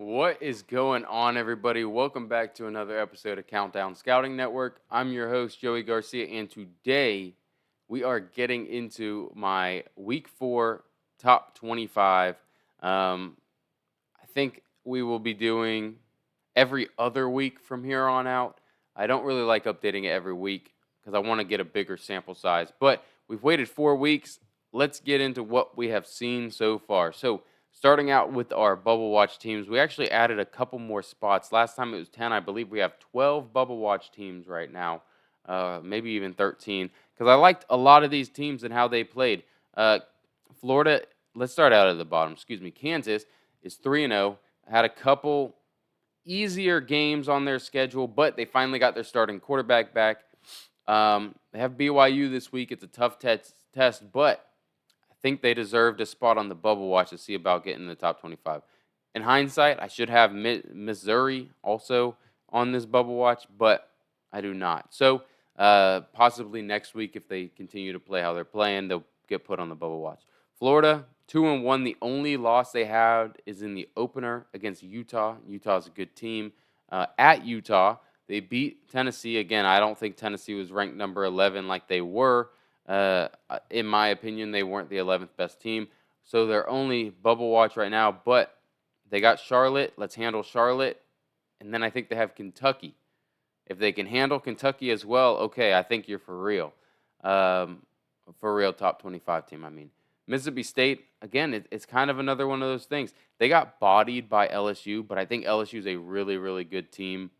What is going on, everybody? Welcome back to another episode of Countdown Scouting Network. I'm your host, Joey Garcia, and today we are getting into my Week 4 Top 25. I think we will be doing every other week from here on out. I don't really like updating it every week because I want to get a bigger sample size, but we've waited 4 weeks. Let's get into what we have seen so far. So, starting out with our Bubble Watch teams, we actually added a couple more spots. Last time it was 10. I believe we have 12 Bubble Watch teams right now, maybe even 13, because I liked a lot of these teams and how they played. Florida, let's start out at the bottom. Excuse me. Kansas is 3-0, had a couple easier games on their schedule, but they finally got their starting quarterback back. They have BYU this week. It's a tough test, but I think they deserved a spot on the bubble watch to see about getting in the top 25. In hindsight, I should have Missouri also on this bubble watch, but I do not. So possibly next week, if they continue to play how they're playing, they'll get put on the bubble watch. Florida, 2-1. The only loss they had is in the opener against Utah. Utah's a good team. At Utah, they beat Tennessee. Again, I don't think Tennessee was ranked number 11 like they were. In my opinion, they weren't the 11th best team. So they're only bubble watch right now, but they got Charlotte. Let's handle Charlotte. And then I think they have Kentucky. If they can handle Kentucky as well, okay, I think you're for real. For real top 25 team, I mean. Mississippi State, again, it's kind of another one of those things. They got bodied by LSU, but I think LSU is a really, really good team.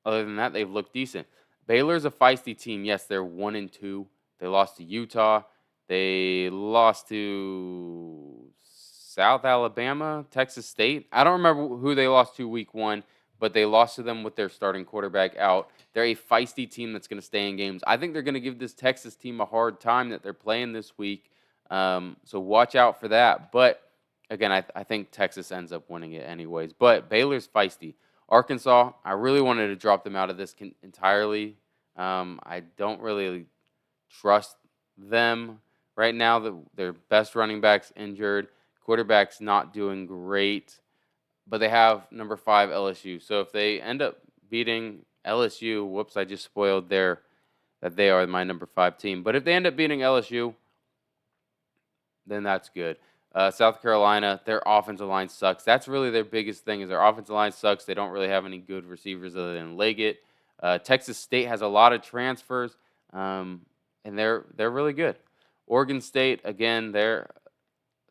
Other than that, they've looked decent. Baylor's a feisty team. Yes, they're 1-2. They lost to Utah. They lost to South Alabama, Texas State. I don't remember who they lost to week 1, but they lost to them with their starting quarterback out. They're a feisty team that's going to stay in games. I think they're going to give this Texas team a hard time that they're playing this week. So watch out for that. But again, I think Texas ends up winning it anyways. But Baylor's feisty. Arkansas, I really wanted to drop them out of this entirely. I don't really trust them right now. Their best running back's injured. Quarterback's not doing great. But they have number 5 LSU. So if they end up beating LSU, whoops, I just spoiled that they are my number 5 team. But if they end up beating LSU, then that's good. South Carolina, their offensive line sucks. That's really their biggest thing is their offensive line sucks. They don't really have any good receivers other than Leggett. Texas State has a lot of transfers, and they're really good. Oregon State, again,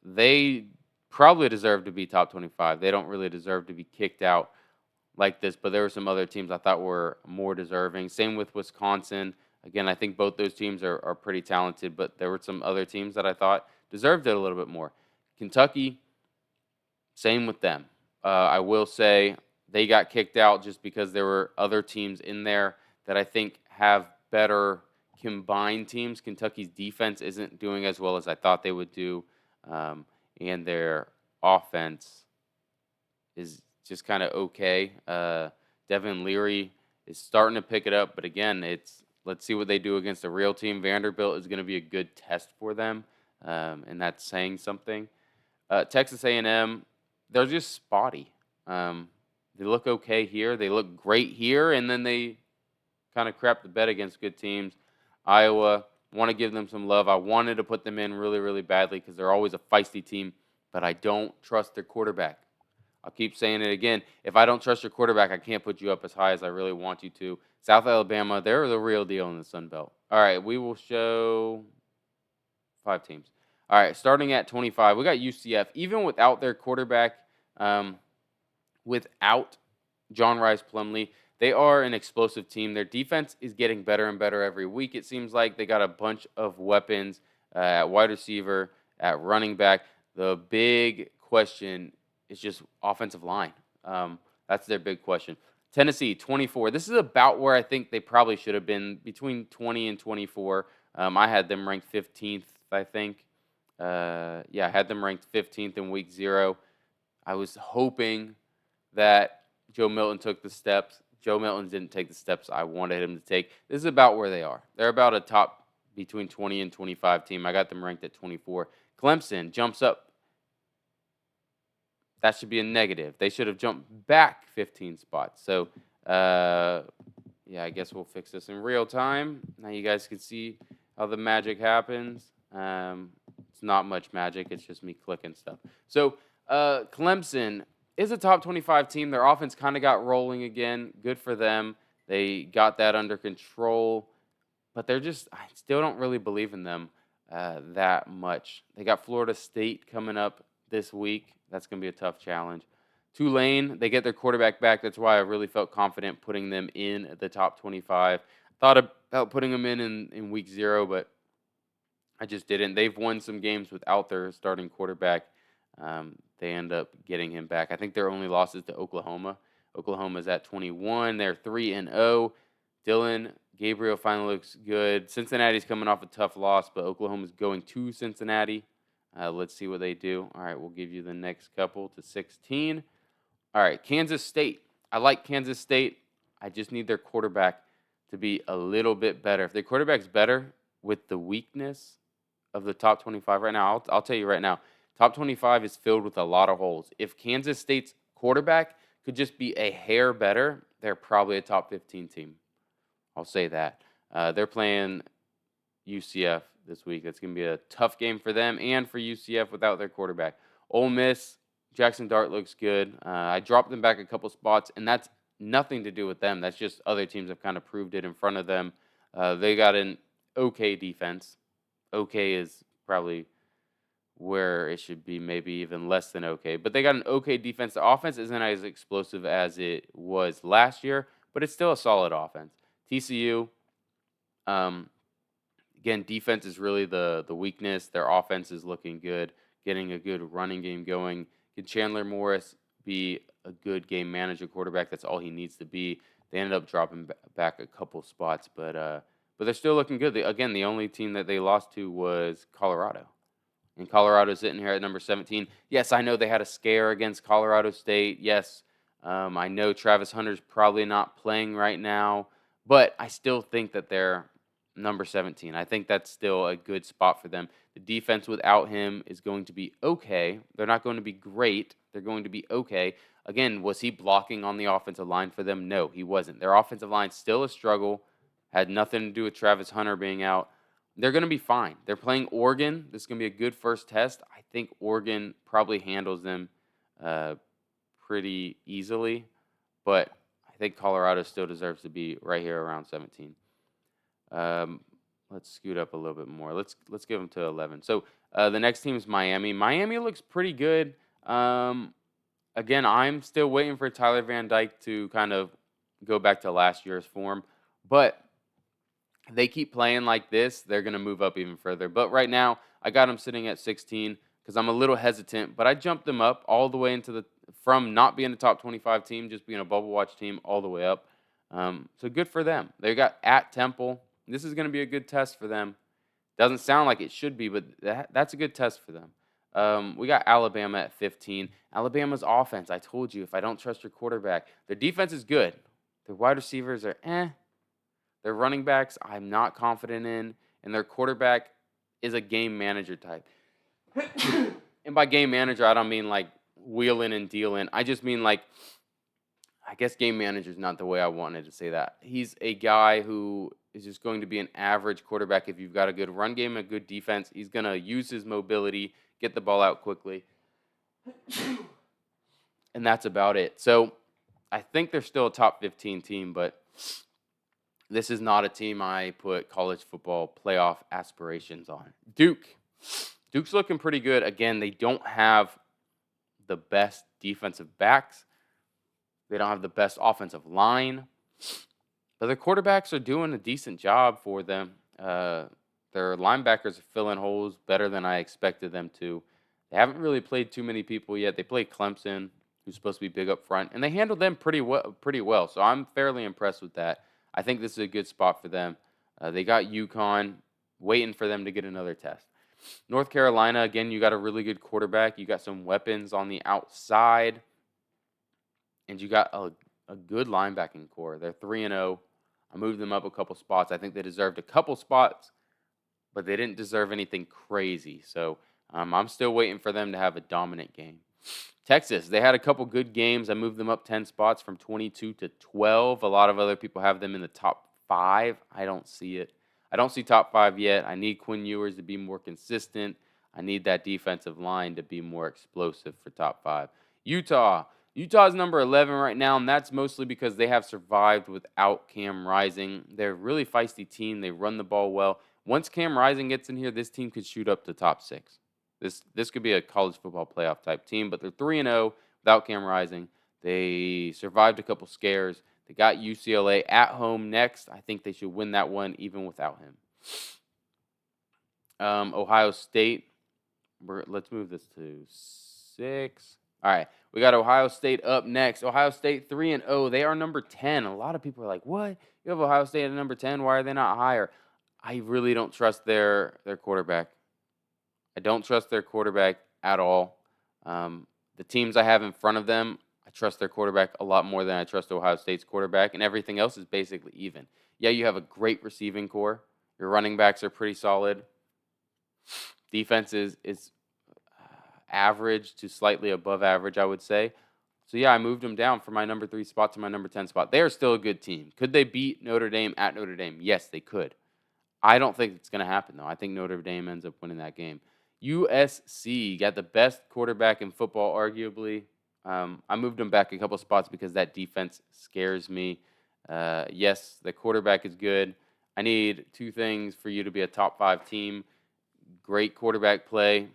they probably deserve to be top 25. They don't really deserve to be kicked out like this, but there were some other teams I thought were more deserving. Same with Wisconsin. Again, I think both those teams are pretty talented, but there were some other teams that I thought deserved it a little bit more. Kentucky, same with them. I will say they got kicked out just because there were other teams in there that I think have better combined teams. Kentucky's defense isn't doing as well as I thought they would do, and their offense is just kind of okay. Devin Leary is starting to pick it up, but again, let's see what they do against a real team. Vanderbilt is going to be a good test for them, and that's saying something. Texas A&M, they're just spotty. They look okay here. They look great here, and then they kind of crap the bed against good teams. Iowa, want to give them some love. I wanted to put them in really, really badly because they're always a feisty team, but I don't trust their quarterback. I'll keep saying it again. If I don't trust your quarterback, I can't put you up as high as I really want you to. South Alabama, they're the real deal in the Sun Belt. All right, we will show 5 teams. All right, starting at 25, we got UCF. Even without their quarterback, without John Rice Plumlee, they are an explosive team. Their defense is getting better and better every week. It seems like they got a bunch of weapons at wide receiver, at running back. The big question is just offensive line. That's their big question. Tennessee, 24. This is about where I think they probably should have been, between 20 and 24. I had them ranked 15th, I think. I had them ranked 15th in week 0. I was hoping that Joe Milton took the steps. Joe Milton didn't take the steps I wanted him to take. This is about where they are. They're about a top between 20 and 25 team. I got them ranked at 24. Clemson jumps up. that should be a negative. They should have jumped back 15 spots. So, yeah, I guess we'll fix this in real time. Now you guys can see how the magic happens. It's not much magic. It's just me clicking stuff. So, Clemson is a top 25 team. Their offense kind of got rolling again. Good for them. They got that under control. But I still don't really believe in them that much. They got Florida State coming up this week. That's going to be a tough challenge. Tulane, they get their quarterback back. That's why I really felt confident putting them in the top 25. Thought about putting them in week 0, but I just didn't. They've won some games without their starting quarterback. They end up getting him back. I think their only loss is to Oklahoma. Oklahoma's at 21. They're 3-0. Dylan Gabriel finally looks good. Cincinnati's coming off a tough loss, but Oklahoma's going to Cincinnati. Let's see what they do. All right, we'll give you the next couple to 16. All right, Kansas State. I like Kansas State. I just need their quarterback to be a little bit better. If their quarterback's better with the weakness of the top 25 right now, I'll tell you right now, top 25 is filled with a lot of holes. If Kansas State's quarterback could just be a hair better, they're probably a top 15 team. I'll say that. They're playing UCF this week. That's going to be a tough game for them and for UCF without their quarterback. Ole Miss, Jackson Dart looks good. I dropped them back a couple spots, and that's nothing to do with them. That's just other teams have kind of proved it in front of them. They got an okay defense. Okay is probably where it should be, maybe even less than okay. But they got an okay defense. The offense isn't as explosive as it was last year, but it's still a solid offense. TCU, again, defense is really the weakness. Their offense is looking good, getting a good running game going. Can Chandler Morris be a good game manager quarterback? That's all he needs to be. They ended up dropping back a couple spots, but they're still looking good. Again, the only team that they lost to was Colorado. And Colorado's sitting here at number 17. Yes, I know they had a scare against Colorado State. Yes, I know Travis Hunter's probably not playing right now. But I still think that they're number 17. I think that's still a good spot for them. The defense without him is going to be okay. They're not going to be great. They're going to be okay. Again, was he blocking on the offensive line for them? No, he wasn't. Their offensive line still a struggle. Had nothing to do with Travis Hunter being out. They're going to be fine. They're playing Oregon. This is going to be a good first test. I think Oregon probably handles them pretty easily. But I think Colorado still deserves to be right here around 17. Let's scoot up a little bit more. Let's give them to 11. So the next team is Miami. Miami looks pretty good. Again, I'm still waiting for Tyler Van Dyke to kind of go back to last year's form. But if they keep playing like this, they're going to move up even further. But right now, I got them sitting at 16 because I'm a little hesitant. But I jumped them up all the way from not being a top 25 team, just being a bubble watch team, all the way up. So good for them. They got at Temple. This is going to be a good test for them. Doesn't sound like it should be, but that's a good test for them. We got Alabama at 15. Alabama's offense, I told you, if I don't trust your quarterback. Their defense is good. Their wide receivers are Their running backs, I'm not confident in. And their quarterback is a game manager type. And by game manager, I don't mean like wheeling and dealing. I just mean like, I guess game manager is not the way I wanted to say that. He's a guy who is just going to be an average quarterback. If you've got a good run game, a good defense, he's going to use his mobility, get the ball out quickly. And that's about it. So I think they're still a top 15 team, but this is not a team I put college football playoff aspirations on. Duke's looking pretty good. Again, they don't have the best defensive backs. They don't have the best offensive line. But their quarterbacks are doing a decent job for them. Their linebackers are filling holes better than I expected them to. They haven't really played too many people yet. They played Clemson, who's supposed to be big up front, and they handled them pretty well. So I'm fairly impressed with that. I think this is a good spot for them. They got UConn, waiting for them to get another test. North Carolina, again, you got a really good quarterback. You got some weapons on the outside. And you got a good linebacking core. They're 3-0. I moved them up a couple spots. I think they deserved a couple spots, but they didn't deserve anything crazy. So I'm still waiting for them to have a dominant game. Texas, they had a couple good games. I moved them up 10 spots from 22 to 12. A lot of other people have them in the top 5. I don't see it. I don't see top 5 yet. I need Quinn Ewers to be more consistent. I need that defensive line to be more explosive for top 5. Utah. Utah's number 11 right now, and that's mostly because they have survived without Cam Rising. They're a really feisty team. They run the ball well. Once Cam Rising gets in here, this team could shoot up to top 6. This could be a college football playoff type team, but they're 3-0 without Cam Rising. They survived a couple scares. They got UCLA at home next. I think they should win that one even without him. Ohio State. Let's move this to 6. All right, we got Ohio State up next. Ohio State 3-0. They are number 10. A lot of people are like, "What? You have Ohio State at number 10? Why are they not higher?" I really don't trust their quarterback. I don't trust their quarterback at all. The teams I have in front of them, I trust their quarterback a lot more than I trust Ohio State's quarterback, and everything else is basically even. Yeah, you have a great receiving core. Your running backs are pretty solid. Defense is average to slightly above average, I would say. So, yeah, I moved them down from my number 3 spot to my number 10 spot. They are still a good team. Could they beat Notre Dame at Notre Dame? Yes, they could. I don't think it's going to happen, though. I think Notre Dame ends up winning that game. USC got the best quarterback in football, arguably. I moved them back a couple spots because that defense scares me. Yes, the quarterback is good. I need 2 things for you to be a top 5 team. Great quarterback play,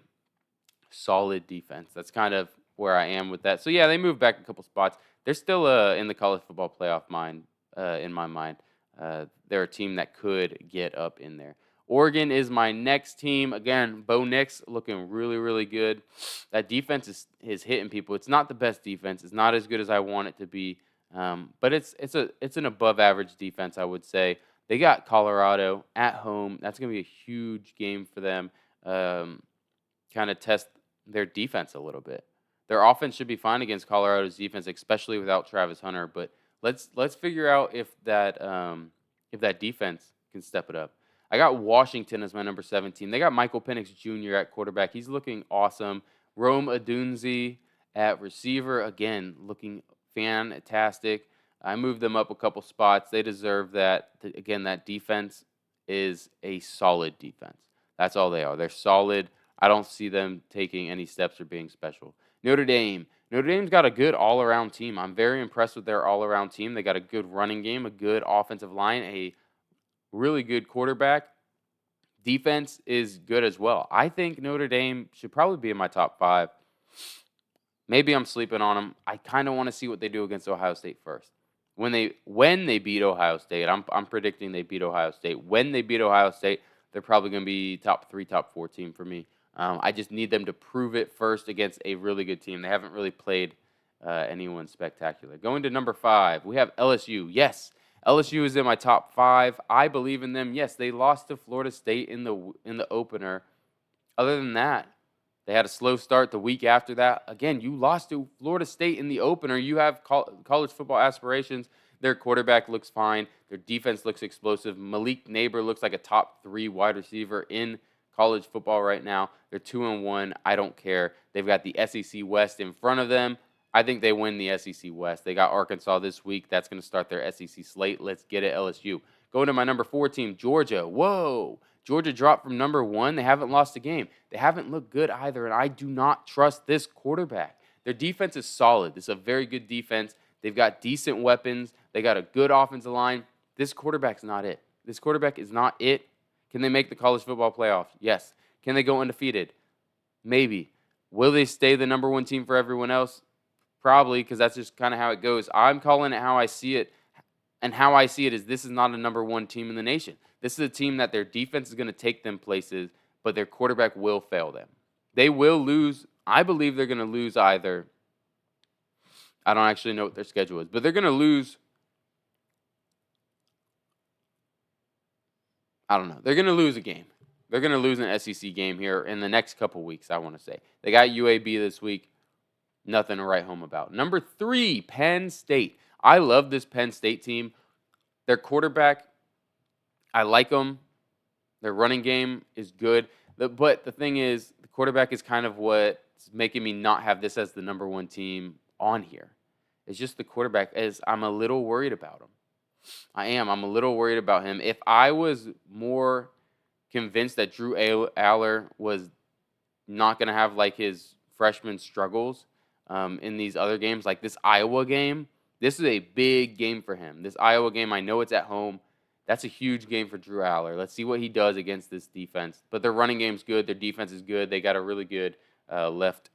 solid defense. That's kind of where I am with that. So, yeah, they moved back a couple spots. They're still in the college football playoff in my mind. They're a team that could get up in there. Oregon is my next team. Again, Bo Nix looking really, really good. That defense is hitting people. It's not the best defense. It's not as good as I want it to be, but it's an above average defense, I would say. They got Colorado at home. That's going to be a huge game for them. Kind of test their defense a little bit. Their offense should be fine against Colorado's defense, especially without Travis Hunter. But let's figure out if that defense can step it up. I got Washington as my number 17. They got Michael Penix Jr. at quarterback. He's looking awesome. Rome Odunze at receiver, again, looking fantastic. I moved them up a couple spots. They deserve that. Again, that defense is a solid defense. That's all they are. They're solid. I don't see them taking any steps or being special. Notre Dame. Notre Dame's got a good all-around team. I'm very impressed with their all-around team. They got a good running game, a good offensive line, a really good quarterback. Defense is good as well. I think Notre Dame should probably be in my top 5. Maybe I'm sleeping on them. I kind of want to see what they do against Ohio State first. When they beat Ohio State, I'm predicting they beat Ohio State. When they beat Ohio State, they're probably going to be top 3, top 4 team for me. I just need them to prove it first against a really good team. They haven't really played anyone spectacular. Going to number 5, we have LSU. Yes, LSU is in my top 5. I believe in them. Yes, they lost to Florida State in the opener. Other than that, they had a slow start the week after that. Again, you lost to Florida State in the opener. You have college football aspirations. Their quarterback looks fine. Their defense looks explosive. Malik Neighbor looks like a top 3 wide receiver in college football right now. They're 2-1. I don't care. They've got the SEC West in front of them. I think they win the SEC West. They got Arkansas this week. That's going to start their SEC slate. Let's get it, LSU. Going to my number 4 team, Georgia. Whoa. Georgia dropped from number 1. They haven't lost a game. They haven't looked good either, and I do not trust this quarterback. Their defense is solid. This is a very good defense. They've got decent weapons. They got a good offensive line. This quarterback's not it. This quarterback is not it. Can they make the college football playoffs? Yes. Can they go undefeated? Maybe. Will they stay the number 1 team for everyone else? Probably, because that's just kind of how it goes. I'm calling it how I see it, and how I see it is this is not a number 1 team in the nation. This is a team that their defense is going to take them places, but their quarterback will fail them. They will lose. I believe they're going to lose either. I don't actually know what their schedule is, but they're going to lose. I don't know. They're going to lose a game. They're going to lose an SEC game here in the next couple weeks, I want to say. They got UAB this week. Nothing to write home about. Number 3, Penn State. I love this Penn State team. Their quarterback, I like them. Their running game is good. But the thing is, the quarterback is kind of what that's making me not have this as the number one team on here. It's just the quarterback. As I'm a little worried about him. I am. I'm a little worried about him. If I was more convinced that Drew Aller was not going to have like his freshman struggles in these other games, like this Iowa game, this is a big game for him. This Iowa game, I know it's at home. That's a huge game for Drew Aller. Let's see what he does against this defense. But their running game's good. Their defense is good. They got a really good left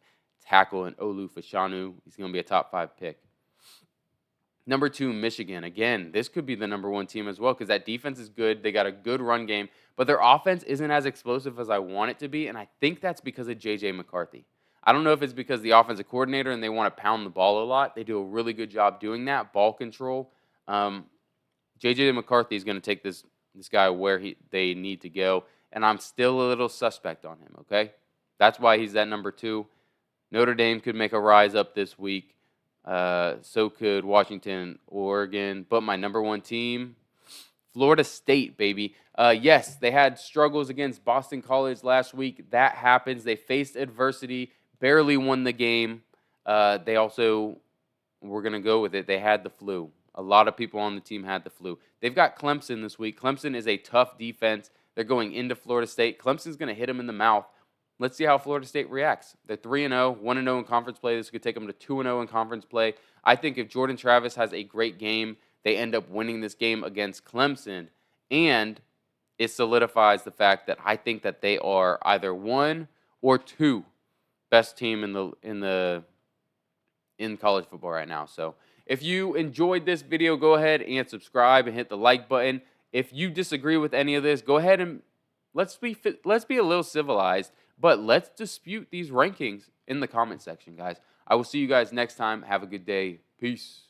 tackle in Olu Fashanu. He's going to be a top 5 pick. Number 2, Michigan. Again, this could be the number 1 team as well because that defense is good. They got a good run game, but their offense isn't as explosive as I want it to be, and I think that's because of J.J. McCarthy. I don't know if it's because the offensive coordinator and they want to pound the ball a lot. They do a really good job doing that, ball control. J.J. McCarthy is going to take this guy where they need to go, and I'm still a little suspect on him, okay? That's why he's at number 2. Notre Dame could make a rise up this week. So could Washington, Oregon. But my number 1 team, Florida State, baby. Yes, they had struggles against Boston College last week. That happens. They faced adversity, barely won the game. They also, we're going to go with it, they had the flu. A lot of people on the team had the flu. They've got Clemson this week. Clemson is a tough defense. They're going into Florida State. Clemson's going to hit them in the mouth. Let's see how Florida State reacts. They're 3-0, 1-0 in conference play. This could take them to 2-0 in conference play. I think if Jordan Travis has a great game, they end up winning this game against Clemson. And it solidifies the fact that I think that they are either 1 or 2 best team in college football right now. So if you enjoyed this video, go ahead and subscribe and hit the like button. If you disagree with any of this, go ahead and let's be a little civilized. But let's dispute these rankings in the comment section, guys. I will see you guys next time. Have a good day. Peace.